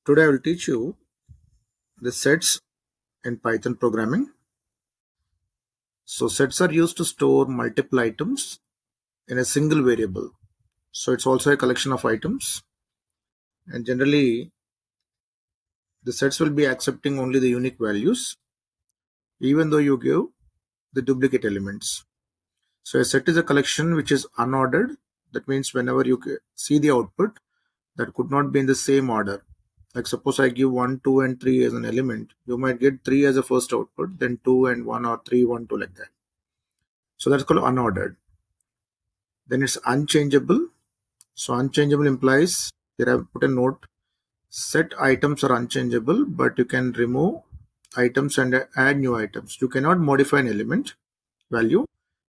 Today I will teach you the sets in Python programming. So sets are used to store multiple items in a single variable. So it's also a collection of items, and generally the sets will be accepting only the unique values even though you give the duplicate elements. So a set is a collection which is unordered. That means whenever you see the output, that could not be in the same order. Like suppose I give 1, 2 and 3 as an element, you might get 3 as a first output, then 2 and 1, or 3, 1, 2, like that. So that's called unordered. Then it's unchangeable. So unchangeable implies, here I've put a note, set items are unchangeable, but you can remove items and add new items. You cannot modify an element value,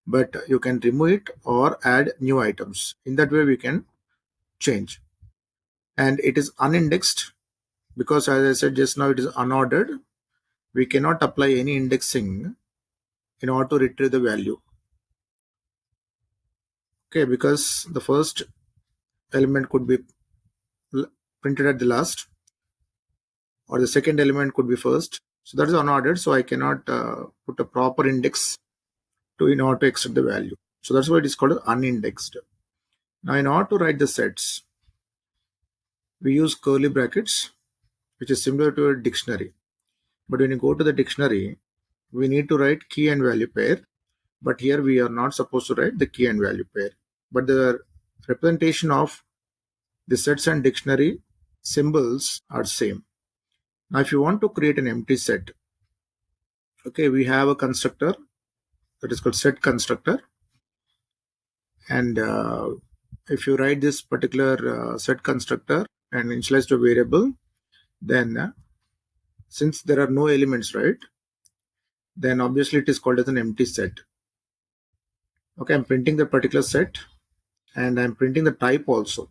but you can remove it or add new items. In that way we can change. And it is unindexed because, as I said just now, it is unordered. We cannot apply any indexing in order to retrieve the value. Okay, because the first element could be printed at the last, or the second element could be first. So that is unordered, so I cannot put a proper index in order to extract the value. So that's why it is called unindexed. Now in order to write the sets, we use curly brackets, which is similar to a dictionary. But when you go to the dictionary, we need to write key and value pair. But here we are not supposed to write the key and value pair. But the representation of the sets and dictionary symbols are same. Now if you want to create an empty set, okay, we have a constructor that is called set constructor. And if you write this particular set constructor and initialize to a variable, then since there are no elements, right, then obviously it is called as an empty set. Okay, I'm printing the particular set and I'm printing the type also.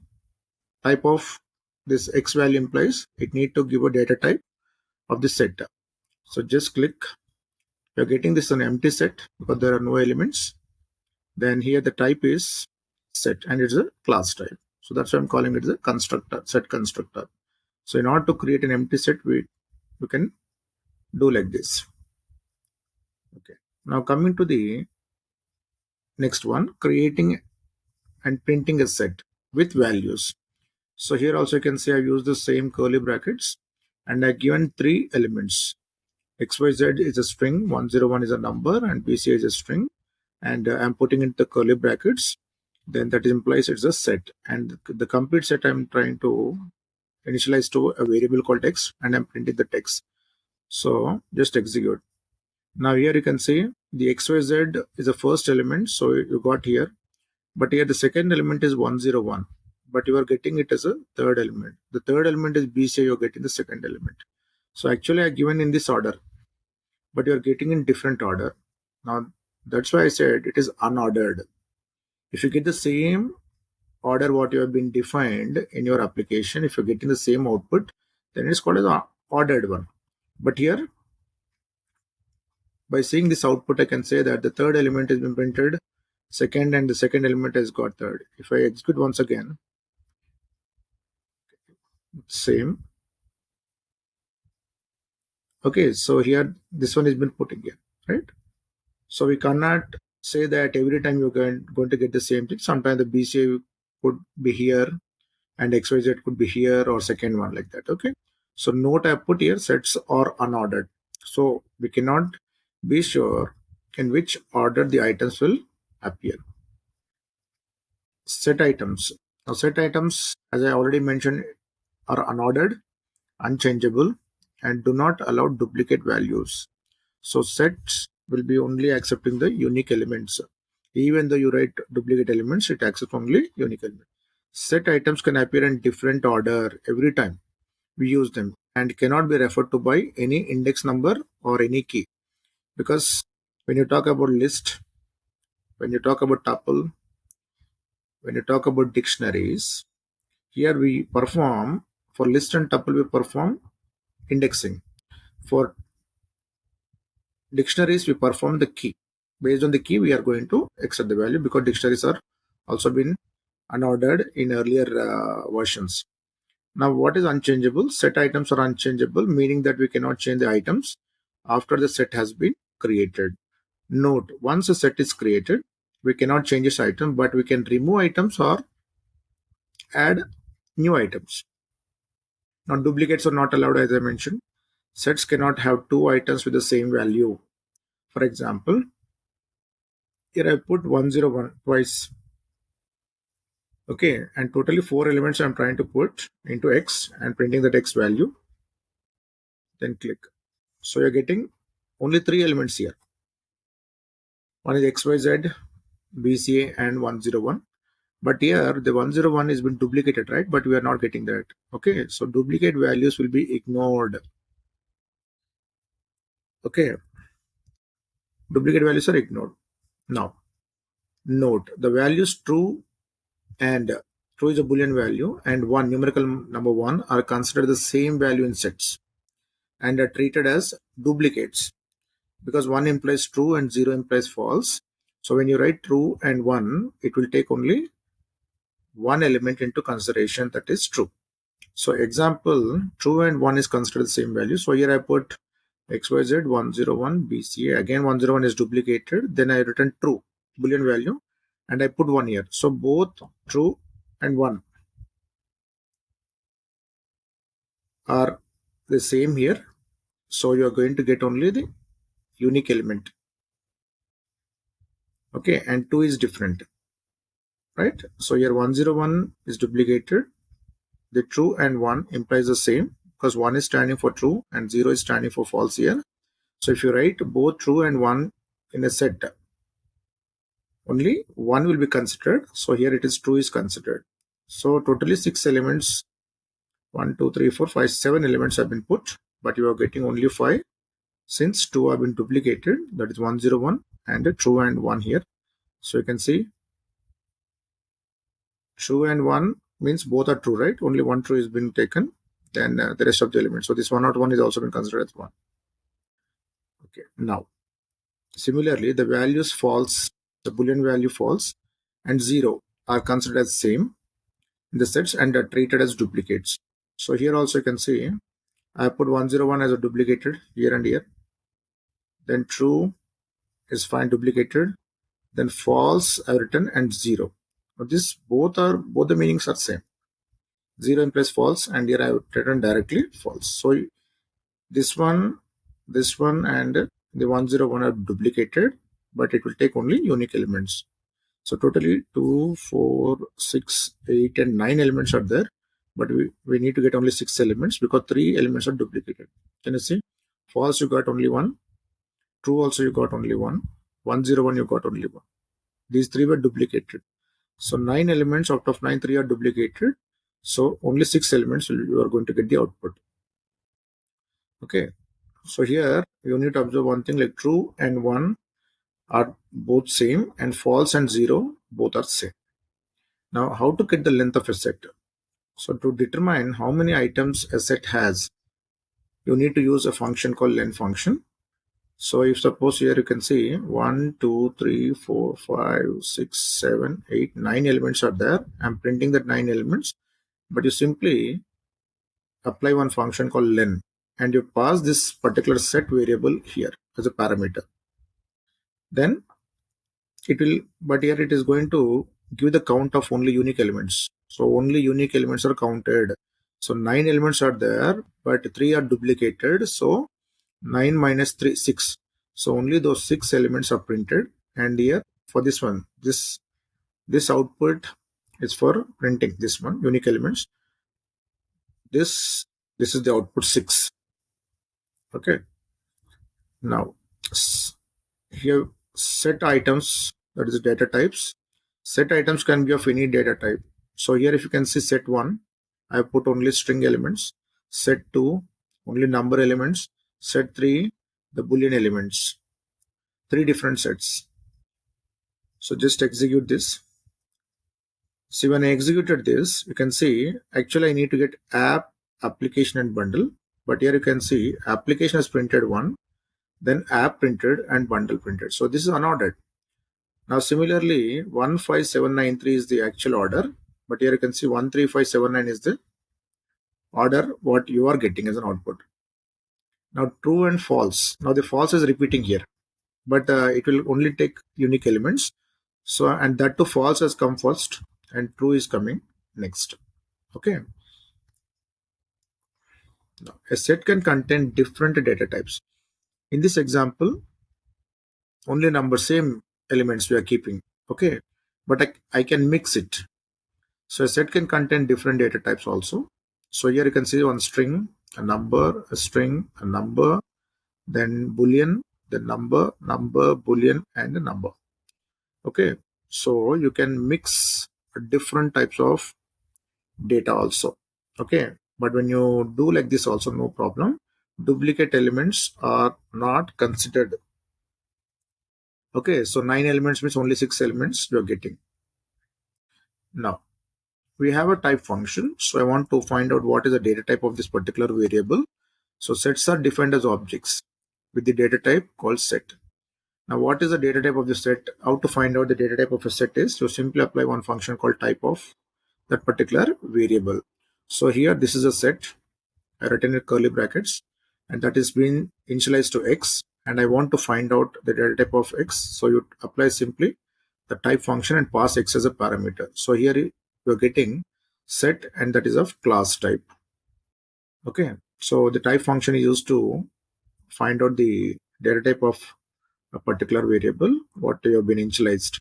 Type of this X value implies it need to give a data type of the set. So just click, you're getting this an empty set because there are no elements. Then here the type is set and it's a class type. So that's why I'm calling it the constructor, set constructor. So in order to create an empty set, we can do like this. Okay. Now coming to the next one, creating and printing a set with values. So here also you can see I use the same curly brackets and I've given 3 elements. XYZ is a string, 101 is a number, and BC is a string. And I'm putting in the curly brackets. Then that implies it's a set. And the complete set I'm trying to initialize to a variable called X, and I'm printing the text. So just execute. Now here you can see the XYZ is the first element, so you got here. But here the second element is 101. But you are getting it as a third element. The third element is BC, you're getting the second element. So actually I given in this order, but you're getting in different order. Now that's why I said it is unordered. If you get the same order what you have been defined in your application, if you're getting the same output, then it's called as an ordered one. But here, by seeing this output, I can say that the third element has been printed second and the second element has got third. If I execute once again, same. Okay, so here this one has been put again, right? So we cannot say that every time you're going to get the same thing. Sometimes the BCA could be here and XYZ could be here, or second one like that. Okay, so note I put here sets are unordered, so we cannot be sure in which order the items will appear. Set items. Now set items, as I already mentioned, are unordered, unchangeable, and do not allow duplicate values. So sets will be only accepting the unique elements. Even though you write duplicate elements, it accepts only unique elements. Set items can appear in different order every time we use them and cannot be referred to by any index number or any key. Because when you talk about list, when you talk about tuple, when you talk about dictionaries, here we perform, for list and tuple we perform indexing. For dictionaries we perform the key. Based on the key we are going to extract the value, because dictionaries are also been unordered in earlier versions. Now, what is unchangeable? Set items are unchangeable, meaning that we cannot change the items after the set has been created. Note, once a set is created, we cannot change this item, but we can remove items or add new items. Now, duplicates are not allowed, as I mentioned. Sets cannot have two items with the same value. For example, here I put 101 twice. Okay, and totally 4 elements I'm trying to put into X and printing that X value. Then click. So you're getting only 3 elements here. One is XYZ, BCA, and 101. But here the 101 is been duplicated, right? But we are not getting that. Okay, so duplicate values will be ignored. Okay, duplicate values are ignored. Now, note the values true and true is a boolean value and one numerical number 1 are considered the same value in sets and are treated as duplicates because 1 implies true and 0 implies false. So when you write true and 1, it will take only one element into consideration, that is true. So example, true and 1 is considered the same value. So here I put XYZ 101 BCA. Again 101 is duplicated. Then I return true boolean value and I put 1 here. So both true and 1 are the same here. So you are going to get only the unique element. Okay, and 2 is different. Right? So here 101 is duplicated. The true and 1 implies the same because 1 is standing for true and 0 is standing for false here. So if you write both true and 1 in a set, only 1 will be considered. So here it is true is considered. So totally 6 elements, 1, 2, 3, 4, 5, 7 elements have been put, but you are getting only 5 since 2 have been duplicated, that is 101 and a true and 1 here. So you can see true and 1 means both are true, right? Only one true is been taken, then the rest of the elements. So this 101 is also been considered as 1. Okay, now similarly the values false, the boolean value false and 0 are considered as same in the sets and are treated as duplicates. So here also you can see I put 101 as a duplicated here and here, then true is fine duplicated, then false I written and 0. Now this both the meanings are same. 0 implies false and here I have written directly false. So this one and the 101 are duplicated, but it will take only unique elements. So totally 2, 4, 6, 8 and 9 elements are there, but we need to get only 6 elements because 3 elements are duplicated. Can you see? False you got only 1, true also you got only 1, 101 you got only 1. These 3 were duplicated. So 9 elements out of 9, 3 are duplicated. So only 6 elements you are going to get the output. Okay. So here you need to observe one thing, like true and 1 are both same and false and 0 both are same. Now how to get the length of a set? So to determine how many items a set has, you need to use a function called len function. So if suppose here you can see 1, 2, 3, 4, 5, 6, 7, 8, 9 elements are there. I'm printing that 9 elements, but you simply apply one function called len and you pass this particular set variable here as a parameter. Then it will, but here it is going to give the count of only unique elements. So only unique elements are counted. So 9 elements are there, but 3 are duplicated. So 9 minus 3, 6. So only those 6 elements are printed. And here for this one, this output is for printing this one, unique elements. This is the output 6. Okay. Now here set items, that is data types. Set items can be of any data type. So here if you can see set 1, I have put only string elements. Set 2, only number elements. Set 3, the boolean elements. 3 different sets. So just execute this. See, when I executed this, you can see actually I need to get app, application and bundle. But here you can see application has printed 1, then app printed and bundle printed. So this is unordered. Now similarly 15793 is the actual order, but here you can see 13579 is the order what you are getting as an output. Now true and false. Now the false is repeating here, but it will only take unique elements. So, and that to false has come first and true is coming next. Okay. Now, a set can contain different data types. In this example, only number same elements we are keeping. Okay. But I can mix it. So a set can contain different data types also. So here you can see one string, a number, a string, a number, then boolean, the number, boolean, and a number. Okay. So you can mix different types of data also. Okay. But when you do like this also, no problem. Duplicate elements are not considered. Okay. So 9 elements means only 6 elements you are getting. Now, we have a type function. So I want to find out what is the data type of this particular variable. So sets are defined as objects with the data type called set. Now, what is the data type of the set? How to find out the data type of a set is to simply apply one function called type of that particular variable. So here, this is a set. I written in curly brackets, and that is being initialized to x. And I want to find out the data type of x. So you apply simply the type function and pass x as a parameter. So here you're getting set, and that is of class type. Okay. So the type function is used to find out the data type of a particular variable what you have been initialized.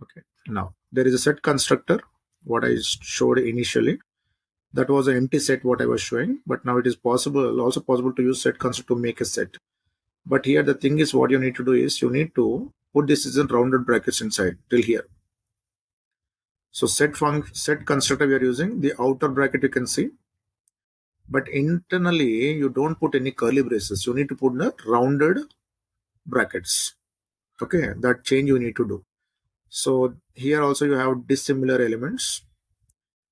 Okay. Now there is a set constructor, what I showed initially. That was an empty set what I was showing, but now it is also possible to use set constructor to make a set. But here the thing is, what you need to do is you need to put this in rounded brackets inside till here. So set constructor we are using the outer bracket you can see, but internally you don't put any curly braces. You need to put the rounded brackets. Okay, that change you need to do. So here also you have dissimilar elements.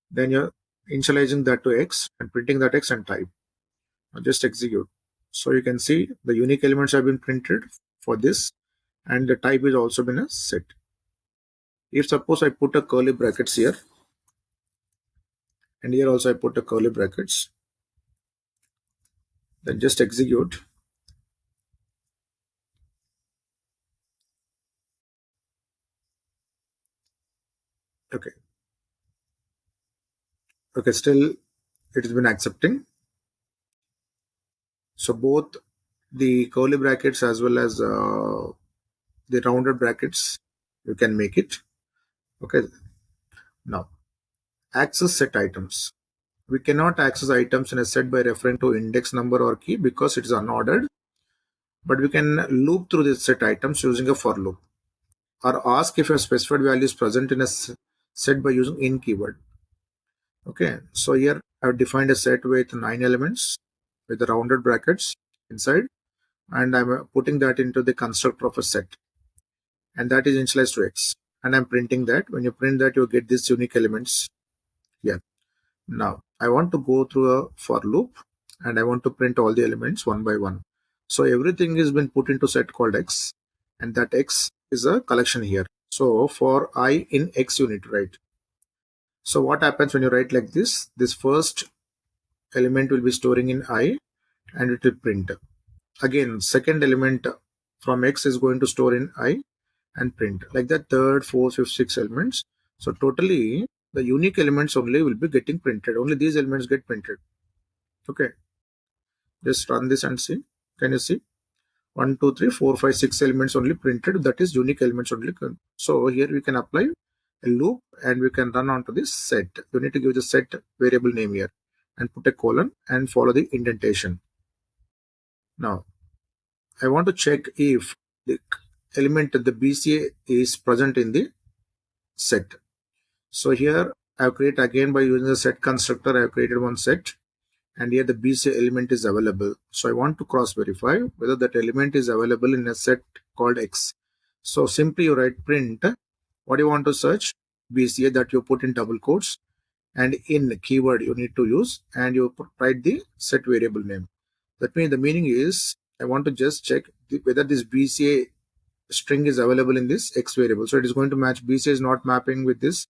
Then you're initializing that to x and printing that x and type. Now just execute. So you can see the unique elements have been printed for this, and the type is also been a set. If suppose I put a curly brackets here, and here also I put a curly brackets, then just execute. Okay. Okay, still it has been accepting. So both the curly brackets as well as the rounded brackets, you can make it. Okay. Now, access set items. We cannot access items in a set by referring to index number or key because it is unordered. But we can loop through the set items using a for loop, or ask if a specified value is present in a set by using in keyword. Okay, so here I've defined a set with 9 elements with the rounded brackets inside, and I'm putting that into the constructor of a set, and that is initialized to x, and I'm printing that. When you print that, you get these unique elements here. Now I want to go through a for loop, and I want to print all the elements one by one. So everything has been put into set called x, and that x is a collection here. So for I in x you need to write. So what happens when you write like this? This first element will be storing in I, and it will print. Again, second element from x is going to store in I and print. Like that, third, fourth, fifth, sixth elements. So totally the unique elements only will be getting printed. Only these elements get printed. Okay. Just run this and see. Can you see? 1, 2, 3, 4, 5, 6 elements only printed. That is unique elements only. So here we can apply a loop and we can run onto this set. You need to give the set variable name here and put a colon and follow the indentation. Now, I want to check if the element the BCA is present in the set. So here I have created again by using the set constructor. I have created one set, and here the BCA element is available. So I want to cross verify whether that element is available in a set called X. So simply you write print what you want to search, BCA, that you put in double quotes, and in keyword you need to use, and you write the set variable name. That means the meaning is I want to just check whether this BCA string is available in this X variable. So it is going to match. BCA is not mapping with this.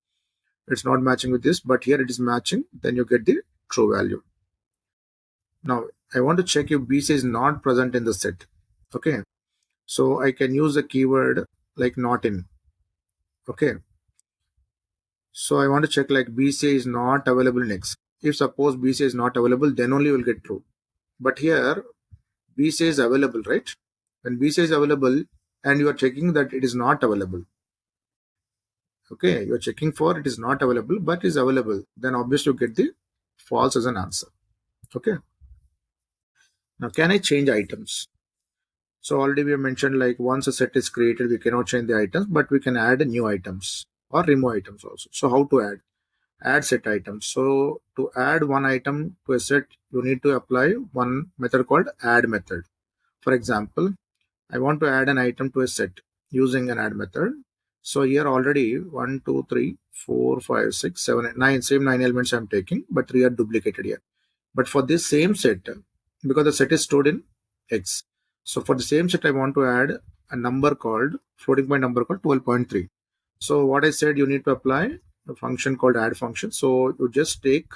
It's not matching with this, but here it is matching. Then you get the true value. Now I want to check if BC is not present in the set. Okay, so I can use a keyword like not in. Okay, so I want to check like BC is not available in X. If suppose BC is not available, then only will get true. But here BC is available, right? When BC is available and you are checking that it is not available. Okay, you are checking for it is not available, but is available. Then obviously you get the false as an answer. Okay. Now can I change items? So already we have mentioned like once a set is created, we cannot change the items, but we can add new items or remove items also. So how to add? Add set items. So to add one item to a set, you need to apply one method called add method. For example, I want to add an item to a set using an add method. So here already 1, 2, 3, 4, 5, 6, 7, 8, 9, same 9 elements I'm taking, but 3 are duplicated here. But for this same set, because the set is stored in X, so for the same set, I want to add a number called floating point number called 12.3. So what I said, you need to apply a function called add function. So you just take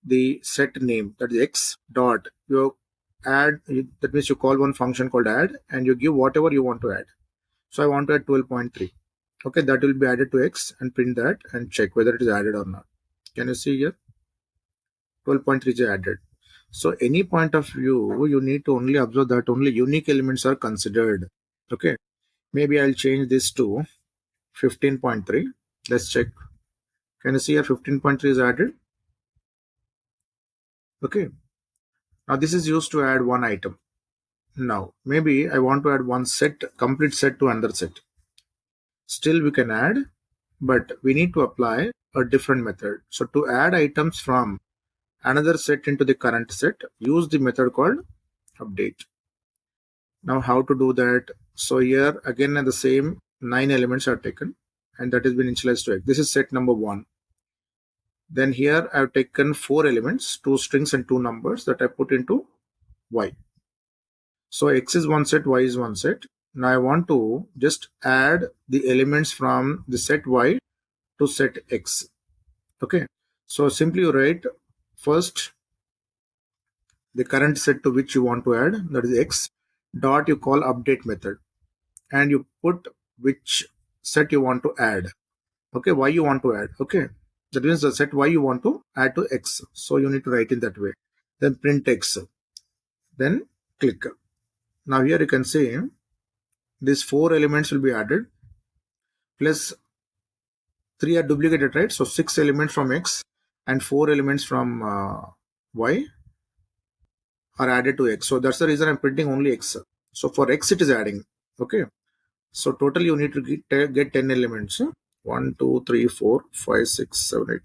the set name, that is X dot, you add, that means you call one function called add and you give whatever you want to add. So I want to add 12.3. Okay, that will be added to X and print that and check whether it is added or not. Can you see here? 12.3 is added. So any point of view, you need to only observe that only unique elements are considered. Okay, maybe I'll change this to 15.3. Let's check. Can you see here 15.3 is added? Okay, now this is used to add one item. Now maybe I want to add one set, complete set to another set. Still we can add, but we need to apply a different method. So to add items from another set into the current set, use the method called update. Now how to do that? So here again the same 9 elements are taken and that has been initialized to X. This is set number 1. Then here I have taken 4 elements, 2 strings and 2 numbers that I put into Y. So X is one set, Y is one set. Now I want to just add the elements from the set Y to set X. Okay, so simply you write first the current set to which you want to add, that is X, dot you call update method, and you put which set you want to add. Okay, Y you want to add. Okay, that means the set Y you want to add to X. So you need to write in that way. Then print X. Then click. Now here you can see these 4 elements will be added plus 3 are duplicated, right? So 6 elements from X and 4 elements from Y are added to X. So that's the reason I'm printing only X. So for X it is adding. Okay. So total you need to get 10 elements. 1, 2, 3, 4, 5, 6, 7, 8.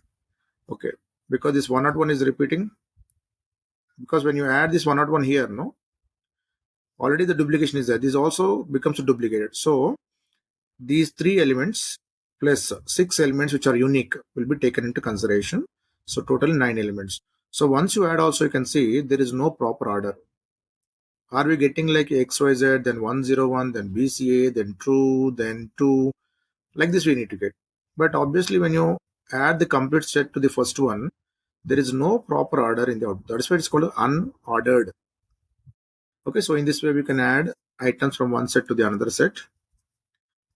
Okay. Because this 101 is repeating. Because when you add this 101 here, no, already the duplication is there. This also becomes duplicated. So these 3 elements plus 6 elements which are unique will be taken into consideration. So total 9 elements. So once you add also, you can see there is no proper order. Are we getting like XYZ, then 101, then BCA, then true, then 2? Like this we need to get. But obviously when you add the complete set to the first one, there is no proper order in the output. That's why it's called unordered. Okay, so in this way we can add items from one set to the another set.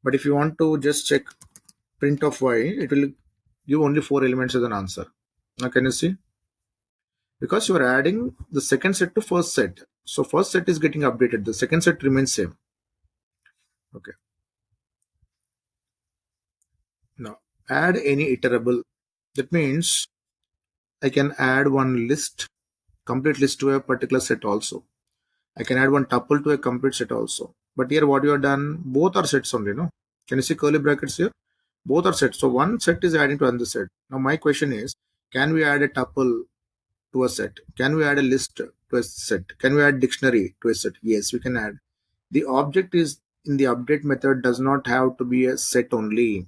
But if you want to just check print of Y, it will give only 4 elements as an answer. Now can you see? Because you are adding the second set to first set. So first set is getting updated. The second set remains same. Okay. Now add any iterable. That means I can add one list, complete list to a particular set also. I can add one tuple to a complete set also. But here what you have done, both are sets only, no? Can you see curly brackets here? Both are sets. So one set is adding to another set. Now my question is, can we add a tuple to a set? Can we add a list to a set? Can we add dictionary to a set? Yes, we can add. The object is in the update method does not have to be a set only.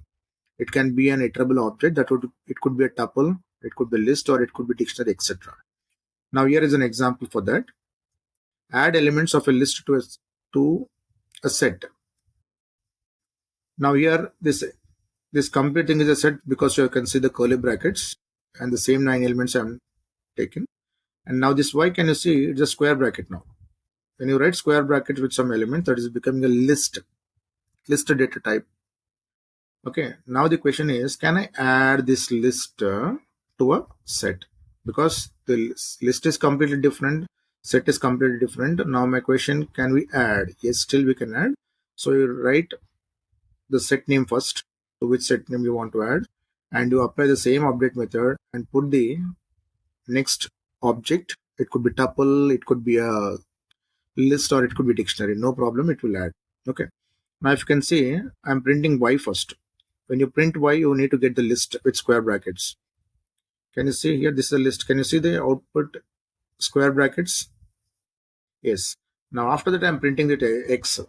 It can be an iterable object. It could be a tuple, it could be a list, or it could be dictionary, etc. Now here is an example for that. Add elements of a list to a set. Now here this complete thing is a set because you can see the curly brackets and the same 9 elements I'm taking. And now this y, can you see, it's a square bracket now. When you write square bracket with some element, that is becoming a list data type. Okay, now the question is, can I add this list to a set? Because the list is completely different, set is completely different. Now my question, can we add? Yes, still we can add. So you write the set name first, to which set name you want to add, and you apply the same update method and put the next object. It could be tuple, it could be a list, or it could be dictionary. No problem, it will add. Okay, now if you can see, I'm printing y first. When you print y, you need to get the list with square brackets. Can you see here? This is a list. Can you see the output square brackets? Yes. Now after that, I'm printing the x.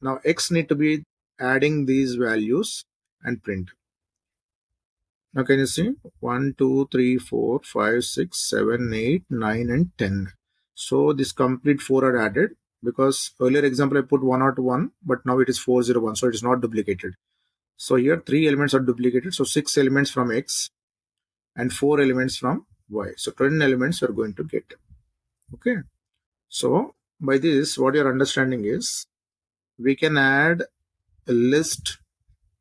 Now x need to be adding these values and print. Now can you see? 1, 2, 3, 4, 5, 6, 7, 8, 9, and 10. So this complete 4 are added, because earlier example I put 101, but now it is 401, so it is not duplicated. So here 3 elements are duplicated, so 6 elements from x and 4 elements from y. So 10 elements we are going to get. Okay. So by this, what you're understanding is, we can add a list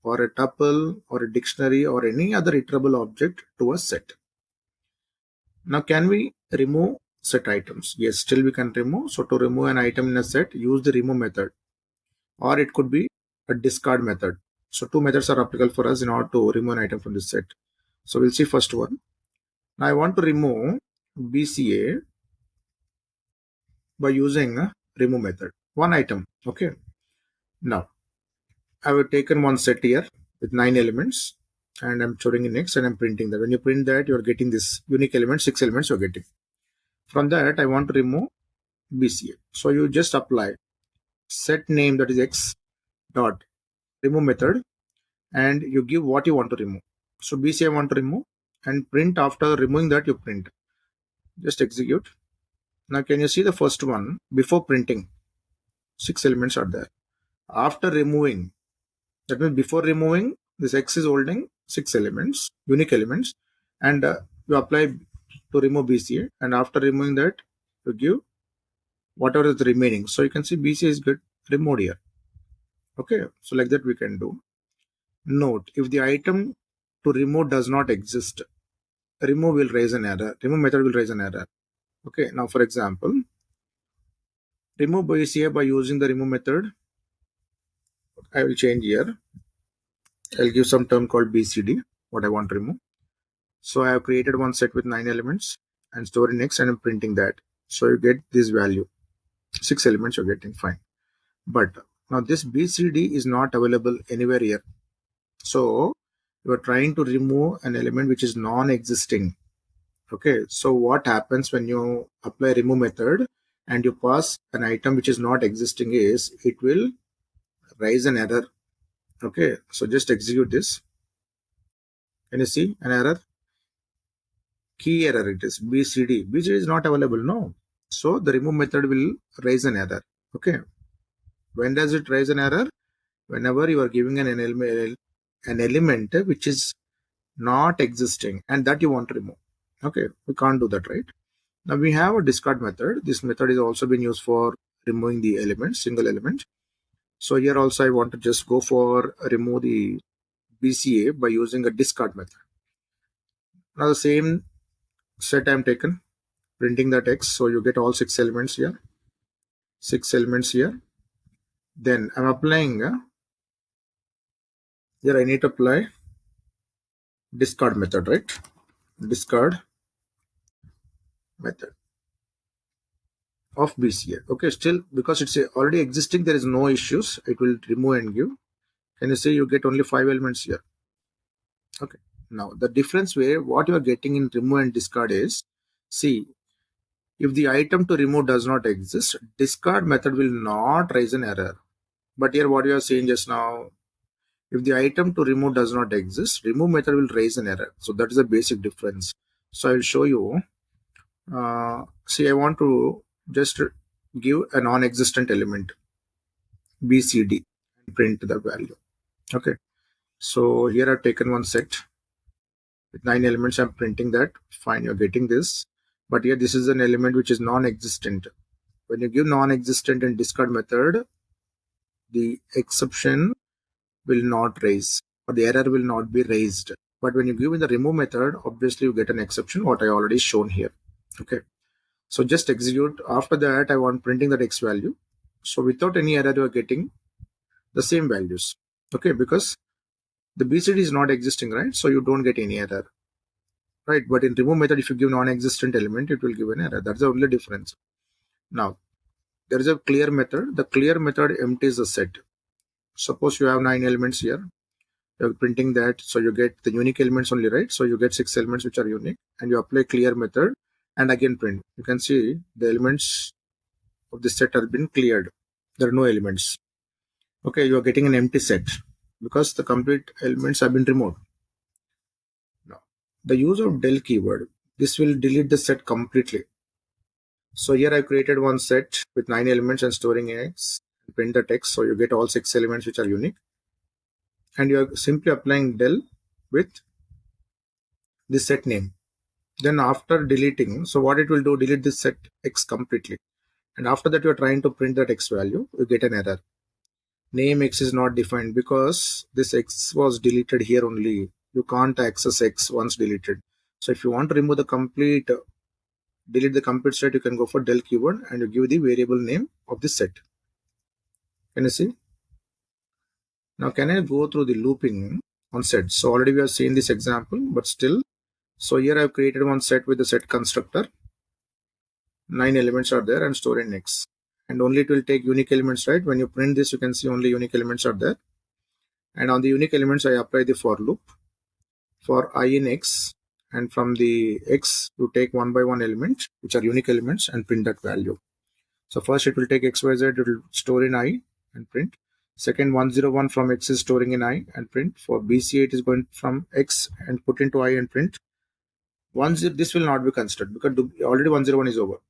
or a tuple or a dictionary or any other iterable object to a set. Now can we remove set items? Yes, still we can remove. So to remove an item in a set, use the remove method, or it could be a discard method. So 2 methods are applicable for us in order to remove an item from the set. So we'll see first one. Now I want to remove BCA by using a remove method. One item. Okay. Now I have taken one set here with 9 elements, and I'm storing in X and I'm printing that. When you print that, you're getting this unique element, 6 elements you're getting. From that, I want to remove BCA. So you just apply set name, that is X dot remove method, and you give what you want to remove. So BCA I want to remove, and print. After removing that, you print. Just execute. Now can you see the first one? Before printing, 6 elements are there. After removing, that means before removing, this X is holding 6 elements, unique elements, and you apply to remove BCA, and after removing that, you give whatever is remaining. So you can see BCA is good removed here. Okay, so like that we can do. Note, if the item to remove does not exist, remove will raise an error. Remove method will raise an error. Okay, now for example, remove BCA by using the remove method. I will change here. I'll give some term called BCD, what I want to remove. So I have created one set with 9 elements and store in X, and I'm printing that. So you get this value. 6 elements you're getting, fine. But now this BCD is not available anywhere here. So you are trying to remove an element which is non-existing. Okay, so what happens when you apply remove method and you pass an item which is not existing is, it will raise an error. Okay, so just execute this. Can you see an error? Key error it is, BCD. BCD is not available, no. So the remove method will raise an error. Okay. When does it raise an error? Whenever you are giving an element which is not existing and that you want to remove. Okay, we can't do that, right? Now we have a discard method. This method is also been used for removing the element, single element. So here also I want to just go for remove the BCA by using a discard method. Now the same set I'm taken, printing that X, so you get all 6 elements here. 6 elements here. Then I'm applying here I need to apply discard method, right? Discard method of BCA. Okay, still because it's already existing, there is no issues. It will remove and give. Can you see you get only 5 elements here? Okay. Now the difference where what you are getting in remove and discard is, see, if the item to remove does not exist, discard method will not raise an error. But here what you are saying just now, if the item to remove does not exist, remove method will raise an error. So that is the basic difference. So I will show you. See, I want to just give a non-existent element BCD and print the value. Okay. So here I've taken one set with 9 elements. I'm printing that. Fine, you're getting this. But here this is an element which is non-existent. When you give non-existent and discard method, the exception will not raise, or the error will not be raised. But when you give in the remove method, obviously you get an exception, what I already shown here. Okay, so just execute. After that, I want printing that X value. So without any error, you are getting the same values. Okay, because the BCD is not existing, right? So you don't get any error, right? But in remove method, if you give non-existent element, it will give an error. That's the only difference. Now, there is a clear method. The clear method empties the set. Suppose you have 9 elements here. You're printing that, so you get the unique elements only, right? So you get 6 elements which are unique, and you apply clear method and again print. You can see the elements of the set have been cleared. There are no elements. Okay, you are getting an empty set because the complete elements have been removed. Now, the use of del keyword, this will delete the set completely. So here I created one set with 9 elements and storing X, print the text, so you get all 6 elements which are unique, and you are simply applying del with the set name. Then after deleting, so what it will do, delete this set X completely, and after that you are trying to print that X value, you get an error. Name X is not defined because this X was deleted here only. You can't access X once deleted. So if you want to remove the complete, delete the complete set, you can go for del keyword and you give the variable name of the set. Can you see? Now can I go through the looping on sets? So already we have seen this example, but still. So here I have created one set with the set constructor. 9 elements are there and store in X. And only it will take unique elements, right? When you print this, you can see only unique elements are there. And on the unique elements, I apply the for loop for I in X. And from the X, you take one by one element, which are unique elements, and print that value. So first it will take X, Y, Z, it will store in I and print. Second, 101 from X is storing in I and print. For BC, it is going from X and put into I and print. This will not be considered because already 101 is over.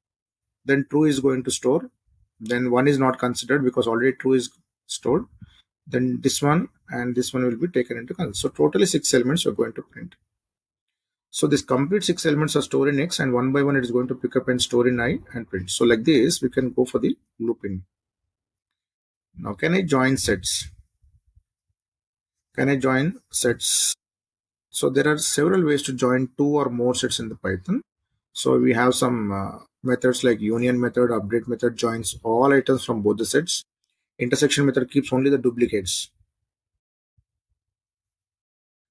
Then true is going to store. Then 1 is not considered because already true is stored. Then this one and this one will be taken into consideration. So totally 6 elements are going to print. So this complete 6 elements are stored in X, and one by one it is going to pick up and store in I and print. So like this, we can go for the looping. Now can I join sets? Can I join sets? So there are several ways to join 2 or more sets in the Python. So we have some methods like union method, update method joins all items from both the sets. Intersection method keeps only the duplicates.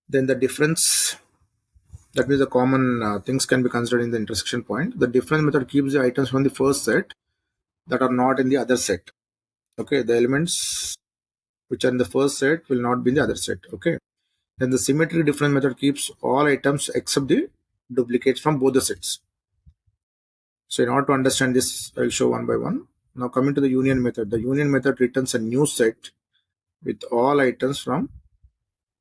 Then the difference, that means the common things can be considered in the intersection point. The difference method keeps the items from the first set that are not in the other set. Okay, the elements which are in the first set will not be in the other set. Okay, then the symmetry difference method keeps all items except the duplicates from both the sets. So in order to understand this, I will show one by one. Now coming to the union method, the union method returns a new set with all items from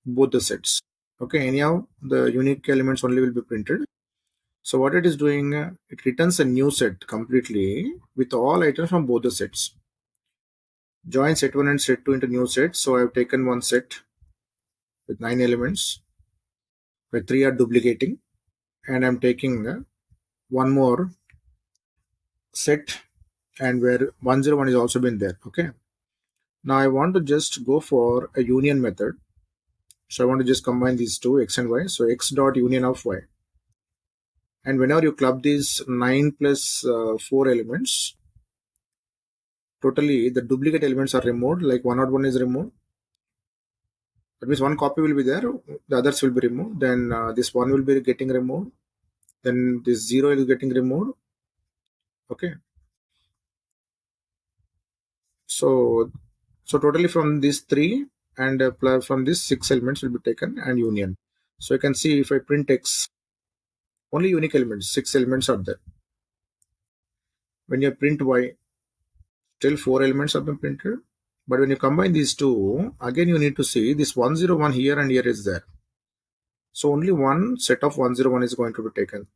both the sets. Okay, anyhow, the unique elements only will be printed. So what it is doing, it returns a new set completely with all items from both the sets. Join set 1 and set 2 into new set. So I have taken one set with 9 elements where 3 are duplicating, and I'm taking one more set and where 101 is also been there. Okay, now I want to just go for a union method. So I want to just combine these two, X and Y. So X dot union of Y. And whenever you club these 9 plus 4 elements, totally the duplicate elements are removed, like 101 is removed. That means one copy will be there, the others will be removed. Then this 1 will be getting removed. Then this 0 is getting removed. Okay. So totally from these 3 and from these 6 elements will be taken and union. So you can see if I print X, only unique elements, 6 elements are there. When you print Y, still 4 elements have been printed. But when you combine these two, again you need to see this 101 here and here is there. So only one set of 101 is going to be taken.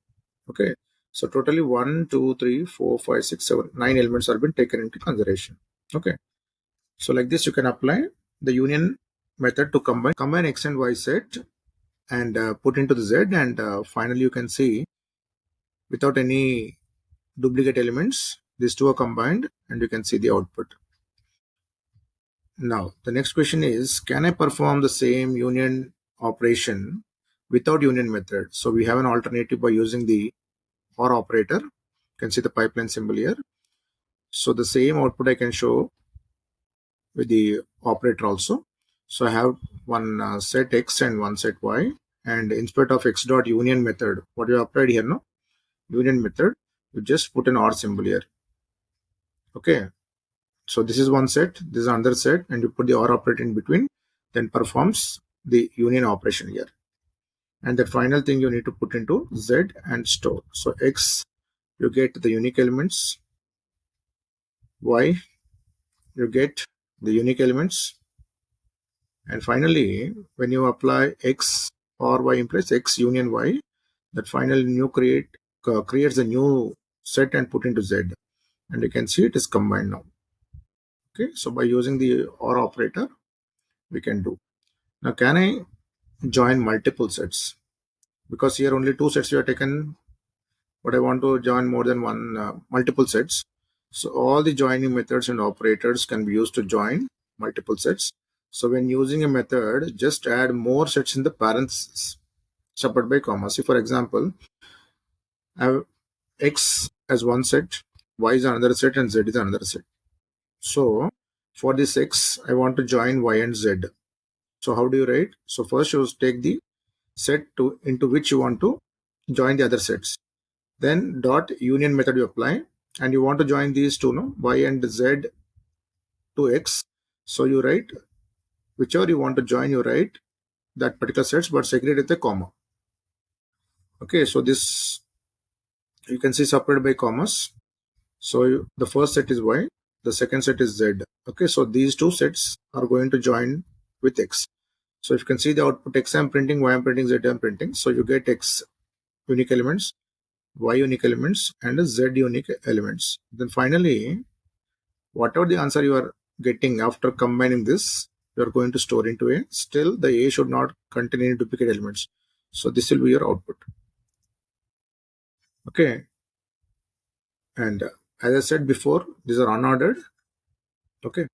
Okay. So totally 1, 2, 3, 4, 5, 6, 7, 9 elements are been taken into consideration. Okay. So like this, you can apply the union method to combine X and Y set and put into the Z, and finally you can see without any duplicate elements. These two are combined and you can see the output. Now the next question is, can I perform the same union operation without union method? So we have an alternative by using the OR operator. You can see the pipeline symbol here. So the same output I can show with the operator also. So I have one set x and one set y, and instead of x dot union method, what you applied here, no union method, you just put an OR symbol here. Okay, so this is one set, this is another set, and you put the OR operator in between, then performs the union operation here. And the final thing you need to put into Z and store. So X, you get the unique elements. Y, you get the unique elements. And finally, when you apply X or Y implies X union Y, that final new creates a new set and put into Z. And you can see it is combined now. Okay, so by using the OR operator, we can do. Now, can I join multiple sets? Because here only two sets we are taken, but I want to join more than one multiple sets. So all the joining methods and operators can be used to join multiple sets. So when using a method, just add more sets in the parentheses separated by comma. See, for example, I have X as one set, Y is another set, and Z is another set. So for this X, I want to join Y and Z. So how do you write? So first you take the set into which you want to join the other sets. Then dot union method you apply, and you want to join these two, no, Y and Z to X. So you write whichever you want to join, you write that particular sets, but segregate with a comma. Okay, so this you can see separated by commas. So the first set is Y, the second set is Z. Okay, so these two sets are going to join with X. So if you can see the output, X I'm printing, Y I'm printing, Z I'm printing. So you get X unique elements, Y unique elements, and Z unique elements. Then finally, whatever the answer you are getting after combining this, you are going to store into A. Still, the A should not contain any duplicate elements. So this will be your output. Okay. And as I said before, these are unordered. Okay.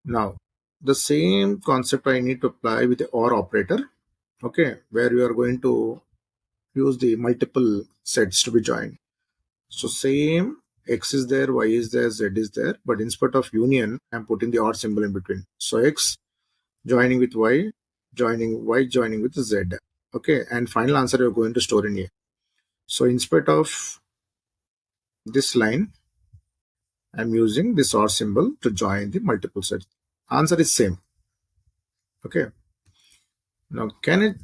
Now, the same concept I need to apply with the OR operator. Okay. Where you are going to use the multiple sets to be joined. So same X is there, Y is there, Z is there, but instead of union, I'm putting the OR symbol in between. So X joining with Y joining with Z. Okay, and final answer you're going to store in A. So instead of this line, I'm using this OR symbol to join the multiple sets. Answer is same. Okay. Now, can it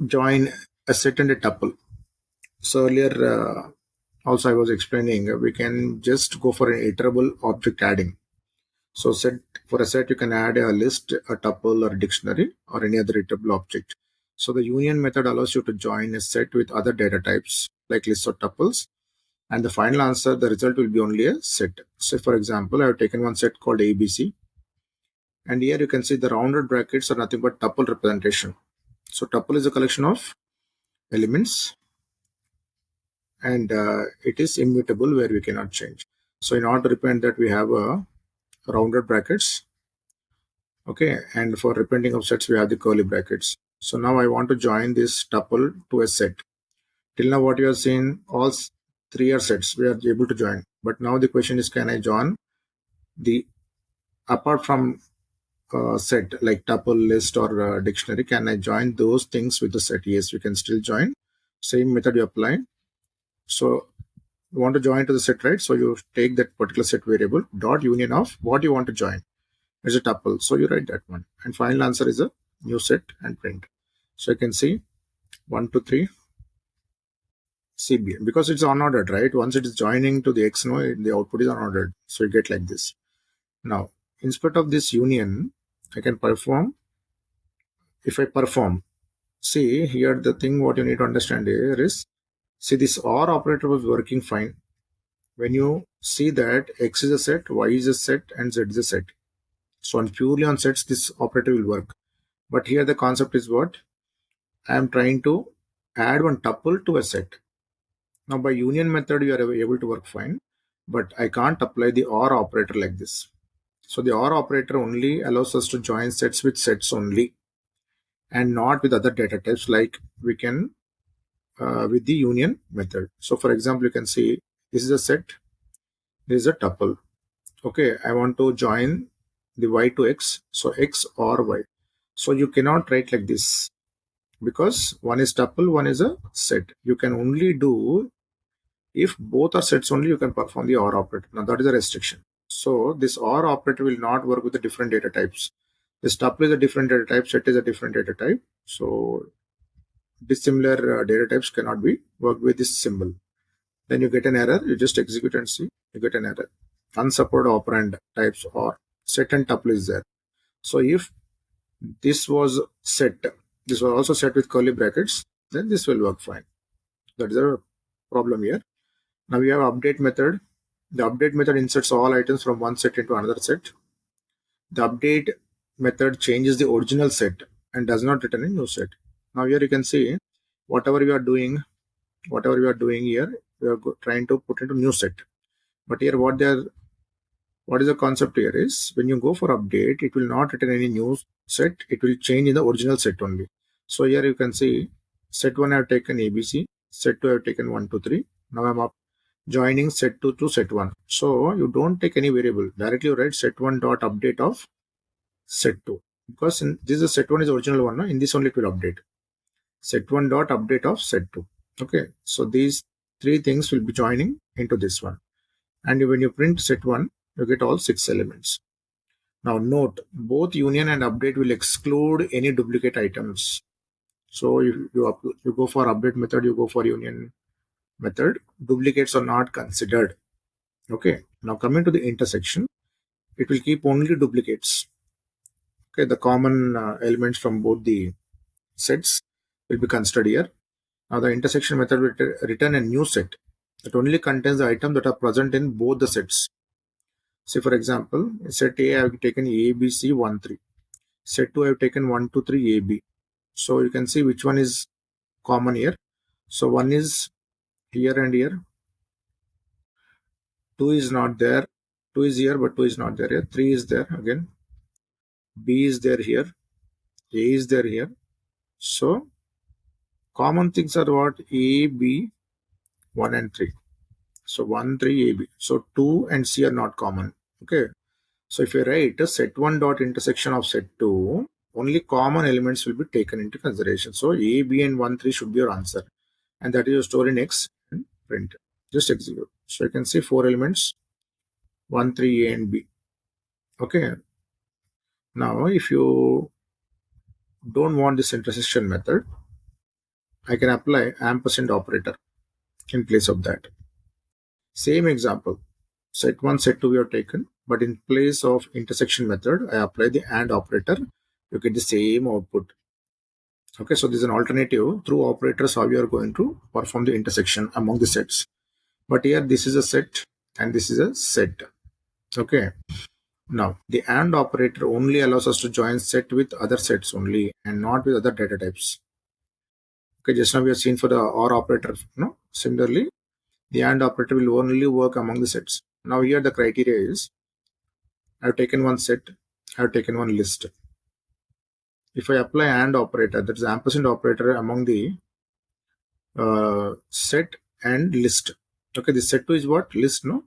join a set and a tuple? So earlier, also I was explaining, we can just go for an iterable object adding. So for a set, you can add a list, a tuple, or a dictionary, or any other iterable object. So the union method allows you to join a set with other data types like lists or tuples. And the final answer, the result will be only a set. So for example, I have taken one set called ABC. And here you can see the rounded brackets are nothing but tuple representation. So tuple is a collection of elements, and it is immutable where we cannot change. So in order to represent that, we have a rounded brackets. Okay, and for representing of sets, we have the curly brackets. So now I want to join this tuple to a set. Till now, what you have seen, all three are sets we are able to join. But now the question is, can I join the apart from set like tuple, list, or dictionary? Can I join those things with the set? Yes, we can still join. Same method you apply. So you want to join to the set, right? So you take that particular set variable dot union of what you want to join. Is a tuple, so you write that one, and final answer is a new set and print. So you can see 1 2 3 CBN, because it's unordered, right? Once it is joining to the X, no, the output is unordered, so you get like this. Now instead of this union, I can perform. If I perform, see here, the thing what you need to understand here is, see, this OR operator was working fine when you see that X is a set, Y is a set, and Z is a set. So on purely on sets, this operator will work. But here the concept is what? I am trying to add one tuple to a set. Now by union method, you are able to work fine, but I can't apply the OR operator like this. So the OR operator only allows us to join sets with sets only, and not with other data types like we can with the union method. So for example, you can see this is a set, this is a tuple. Okay, I want to join the y to x, so x or y. So you cannot write like this because one is tuple, one is a set. You can only do if both are sets only, you can perform the OR operator. Now that is a restriction. So this OR operator will not work with the different data types. This tuple is a different data type, set is a different data type. So dissimilar data types cannot be worked with this symbol. Then you get an error, you just execute and see, you get an error. Unsupported operand types or set and tuple is there. So if this was set, this was also set with curly brackets, then this will work fine. That is a problem here. Now we have update method. The update method inserts all items from one set into another set. The update method changes the original set and does not return a new set. Now here you can see whatever we are doing here, we are trying to put into new set. But here what is the concept here is when you go for update, it will not return any new set. It will change in the original set only. So here you can see set 1 I have taken ABC, set 2 I have taken 1, 2, 3. Now I'm up joining set 2 to set 1. So you don't take any variable. Directly you write set 1 dot update of set 2. Because this is set 1 is original one. No? In this only it will update. Set 1 dot update of set 2. Okay. So these three things will be joining into this one. And when you print set 1, you get all 6 elements. Now note, both union and update will exclude any duplicate items. So you go for update method, you go for union method, duplicates are not considered. Okay. Now coming to the intersection, it will keep only duplicates. Okay. The common elements from both the sets will be considered here. Now the intersection method will return a new set that only contains the items that are present in both the sets. Say for example, set A I have taken A, B, C, 1, 3. Set 2 I have taken 1, 2, 3, A, B. So you can see which one is common here. So 1 is here and here. 2 is not there. 2 is here, but 2 is not there here. 3 is there again. B is there here. A is there here. So common things are what? A, B, 1 and 3. So 1, 3, A, B. So 2 and C are not common. Okay. So if you write a set 1 dot intersection of set 2, only common elements will be taken into consideration. So A, B and 1, 3 should be your answer. And that is your store in X and print. Just execute. So you can see 4 elements, 1, 3, A and B. Okay. Now if you don't want this intersection method, I can apply ampersand operator in place of that. Same example. Set 1, set 2 we have taken, but in place of intersection method, I apply the AND operator. You get the same output. Okay, so this is an alternative through operators how you are going to perform the intersection among the sets. But here this is a set and this is a set. Okay. Now the AND operator only allows us to join set with other sets only and not with other data types. Okay, just now we have seen for the OR operator. No, similarly, the AND operator will only work among the sets. Now here the criteria is I have taken one set, I have taken one list. If I apply AND operator, that is ampersand operator among the set and list. Okay, this set 2 is what? List, no?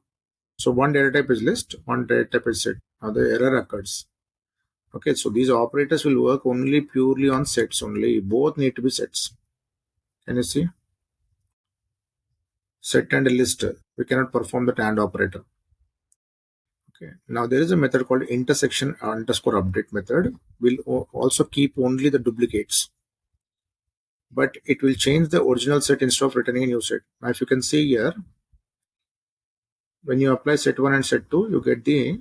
So one data type is list, one data type is set. Now the error occurs. Okay, so these operators will work only purely on sets only. Both need to be sets. Can you see? Set and list. We cannot perform the AND operator. Okay. Now there is a method called intersection underscore update method. Will also keep only the duplicates, but it will change the original set instead of returning a new set. Now if you can see here, when you apply set 1 and set 2, you get the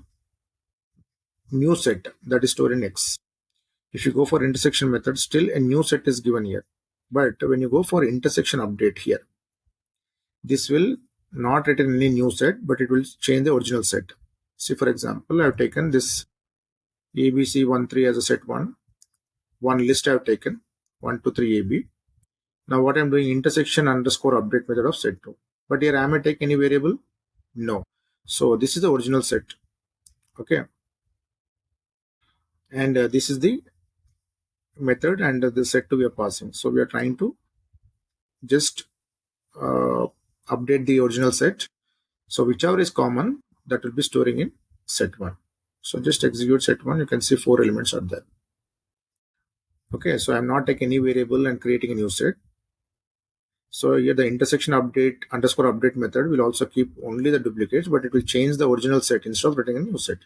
new set that is stored in X. If you go for intersection method, still a new set is given here. But when you go for intersection update here, this will not return any new set, but it will change the original set. See, for example, I have taken this ABC13 as a set 1. One list I have taken 1, 2, 3 AB. Now what I am doing, intersection underscore update method of set 2. But here am I take any variable? No. So this is the original set. Okay. And this is the method and the set to we are passing. So we are trying to just update the original set. So whichever is common, that will be storing in set 1. So just execute set 1. You can see 4 elements are there. Okay, so I'm not taking any variable and creating a new set. So here the intersection update underscore update method will also keep only the duplicates, but it will change the original set instead of writing a new set.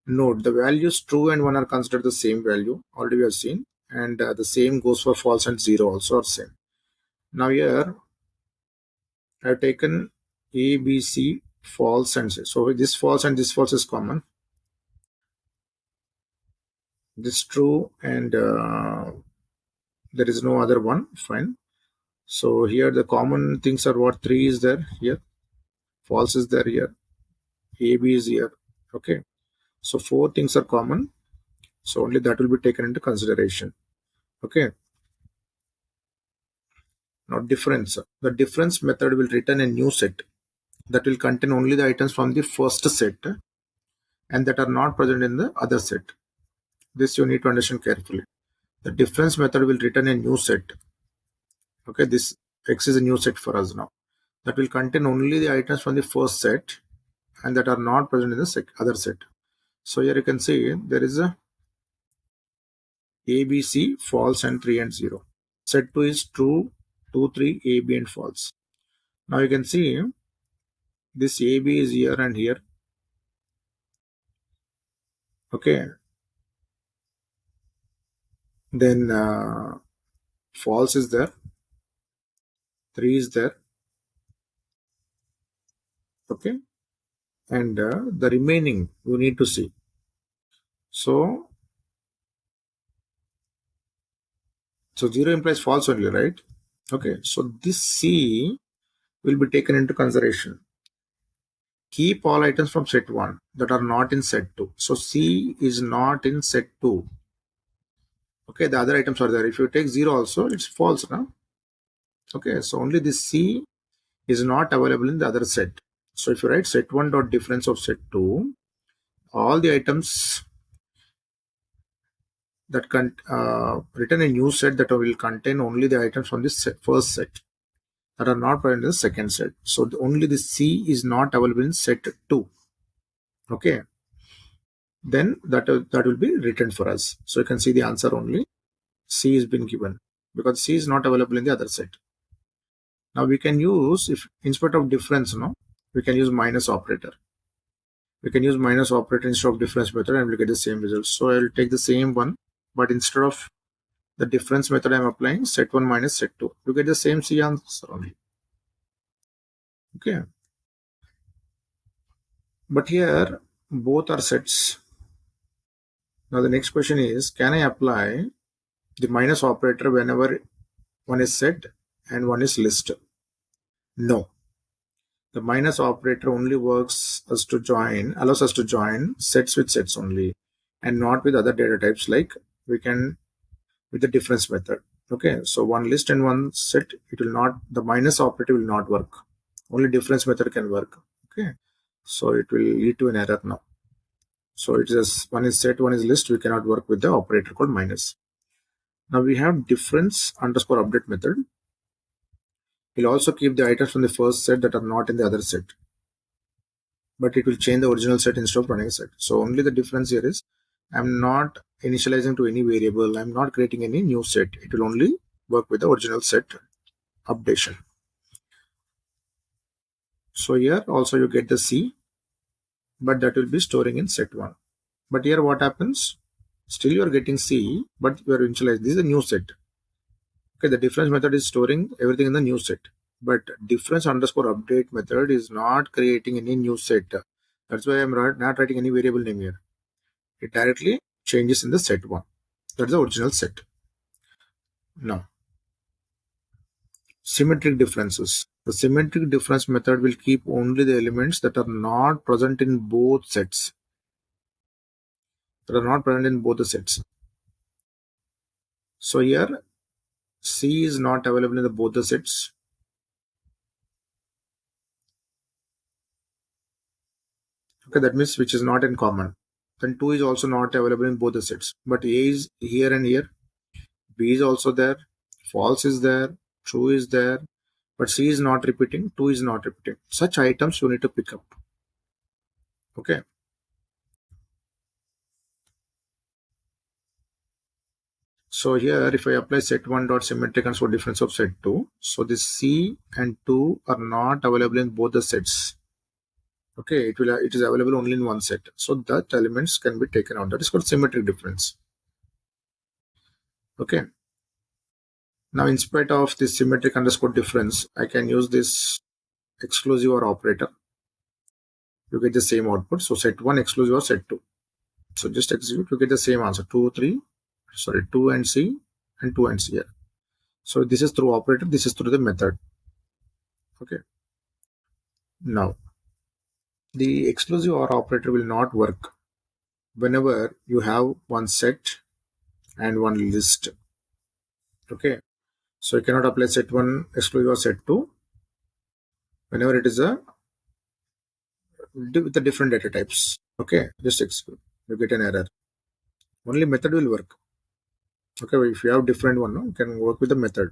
Note the values true and 1 are considered the same value. Already we have seen, and the same goes for false and 0 also are same. Now here I have taken A, B, C, false and C. So this false and this false is common. This true and there is no other one. Fine. So here the common things are what? 3 is there here, false is there here, A, B is here. Okay. So 4 things are common. So only that will be taken into consideration. Okay. Now difference. The difference method will return a new set that will contain only the items from the first set and that are not present in the other set. This you need to understand carefully. The difference method will return a new set. Okay, this X is a new set for us now. That will contain only the items from the first set and that are not present in the other set. So here you can see there is a A, B, C, false and 3 and 0. Set 2 is true, 2, 3, A, B and false. Now you can see this A, B is here and here. Okay. Then false is there, 3 is there. Okay. And the remaining you need to see. So 0 implies false only, right? Okay. So this C will be taken into consideration. Keep all items from set 1 that are not in set 2. So C is not in set 2. Okay, the other items are there. If you take 0 also, it's false now. Okay, so only this C is not available in the other set. So if you write set 1 dot difference of set 2, all the items that can return a new set that will contain only the items from this first set that are not present in the second set. So only the C is not available in set 2. Okay, then that will be written for us. So you can see the answer only C is been given because C is not available in the other set. Now we can use, if instead of difference, we can use minus operator. We can use minus operator instead of difference method and we'll get the same result. So I'll take the same one, but instead of the difference method I'm applying set 1 minus set 2. You get the same C answer only. Okay. But here both are sets. Now the next question is, can I apply the minus operator whenever one is set and one is list? No. The minus operator only allows us to join sets with sets only and not with other data types like we can with the difference method. Okay, so one list and one set, it will not, the minus operator will not work. Only difference method can work. Okay, so it will lead to an error now. So it is one is set, one is list, we cannot work with the operator called minus. Now we have difference underscore update method. We'll also keep the items from the first set that are not in the other set, but it will change the original set instead of running a set. So only the difference here is I'm not initializing to any variable. I'm not creating any new set. It will only work with the original set updation. So here also you get the C, but that will be storing in set 1. But here what happens? Still you are getting C, but you are initializing. This is a new set. Okay, the difference method is storing everything in the new set. But difference underscore update method is not creating any new set. That's why I'm not writing any variable name here. It directly changes in the set 1. That's the original set. Now, symmetric differences. The symmetric difference method will keep only the elements that are not present in both sets. That are not present in both the sets. So here, C is not available in both the sets. Okay, that means which is not in common. Then 2 is also not available in both the sets. But A is here and here. B is also there. False is there. True is there. But C is not repeating. 2 is not repeating. Such items you need to pick up. Okay. So here, if I apply set1 dot symmetric underscore difference of set2, so this C and 2 are not available in both the sets. Okay, it is available only in one set. So that elements can be taken out. That is called symmetric difference. Okay. Now, in spite of this symmetric underscore difference, I can use this exclusive or operator. You get the same output. So set1 exclusive or set2. So just execute, you get the same answer. 2 and C and 2 and C here. So this is through operator, this is through the method. Okay. Now, the exclusive or operator will not work whenever you have one set and one list. Okay. So you cannot apply set1 exclusive or set2 whenever it is with the different data types. Okay. Just execute. You get an error. Only method will work. Okay. If you have different one, no, you can work with the method.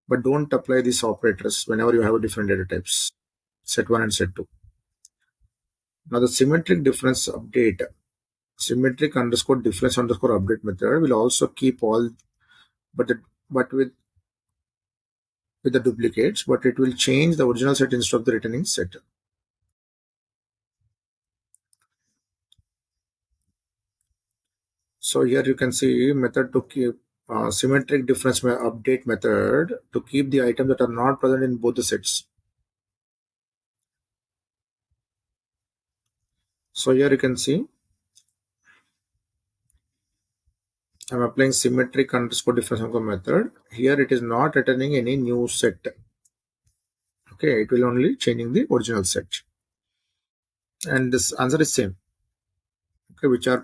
But don't apply these operators whenever you have a different data types. Set1 and set2. Now the symmetric difference update, symmetric underscore difference underscore update method will also keep all, but with the duplicates, but it will change the original set instead of the returning set. So here you can see method to keep symmetric difference update method to keep the items that are not present in both the sets. So here you can see I'm applying symmetric underscore difference method. Here it is not returning any new set. Okay, it will only changing the original set. And this answer is same. Okay, which are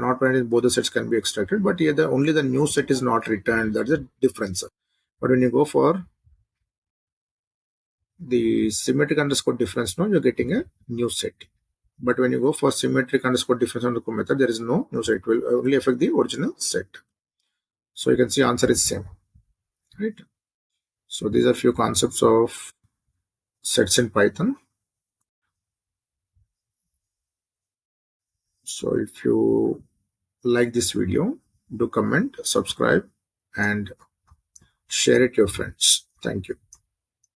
not present in both the sets can be extracted, but here only the new set is not returned. That's the difference. But when you go for the symmetric underscore difference, no, you're getting a new set. But when you go for symmetric underscore difference underscore method, there is no new set. It will only affect the original set. So you can see answer is same, right? So these are few concepts of sets in Python. So if you like this video, do comment, subscribe, and share it to your friends. Thank you.